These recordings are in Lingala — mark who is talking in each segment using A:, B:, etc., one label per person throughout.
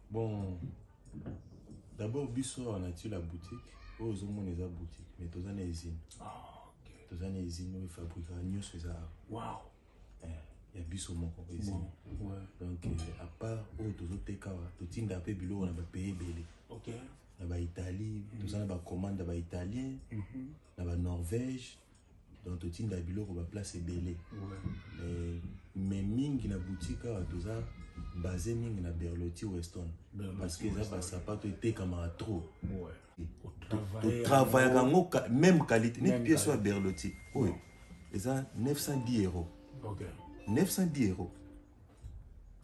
A: Bon, d'abord, on a tué la boutique. Aux hommes, on a la boutique, mais tous en usine. Tous en usine, on fabrique un news. Waouh! Il y a biso mon usine. Donc, à part, tous autres cas, tout le monde on a payé belé.
B: Ok.
A: On a Italie, tous on a commande dans Italien, on a Norvège. Donc, tout le monde on va placer belé. Mais ming na boutique, tout ça. Basé ming na Berlotti Weston parce que ça pas été comme trop travail même qualité même pièce à Berlotti oui et ça 910 €.
B: OK
A: 910 €.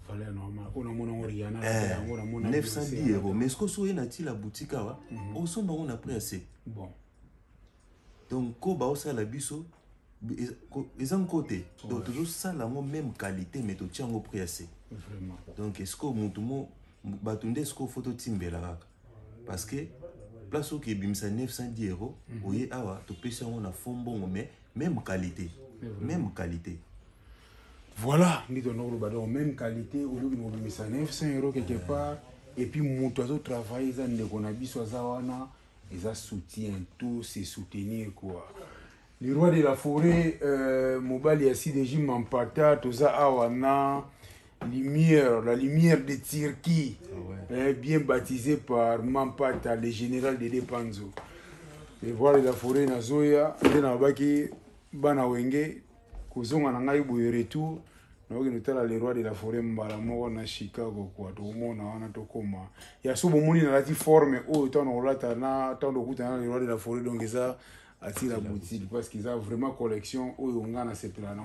B: Fallait normal on a mon Oriana
A: 910 € mais ce que soit na la boutique là on sont on a pris assez
B: bon
A: donc ko ba ça la biso ils ont côté donc toujours ça la même qualité mais tu tiens au prix assez.
B: Vraiment.
A: Donc est-ce que mon batunde est-ce que photo timbela parce que place où qui bimsa 910 €, oui awa to pesa on a fond bon mais même qualité.
B: Voilà, nous donnons le même qualité au lieu de nous bimsa 900 € quelque part et puis mon oiseau travail ils ont qu'on a biso zawana ils ont soutien tout c'est soutenir quoi. Le roi de la forêt mobile ici déjà m'empata tout ça awana la lumière de Turquie, bien baptisé par Mampata, le général de Panzo. Et voilà la forêt Nazoya, et na baki bana wenge, kozonga na ngai boye retour, na oki notala le roi de la forêt mbala moko na Chicago kwa to mona wana to koma. Ya so bomoni na lati forme o to na olata na to kuta na le roi de la forêt donc ça attire la boutique parce qu'ils ont vraiment collection o yonga na sepela na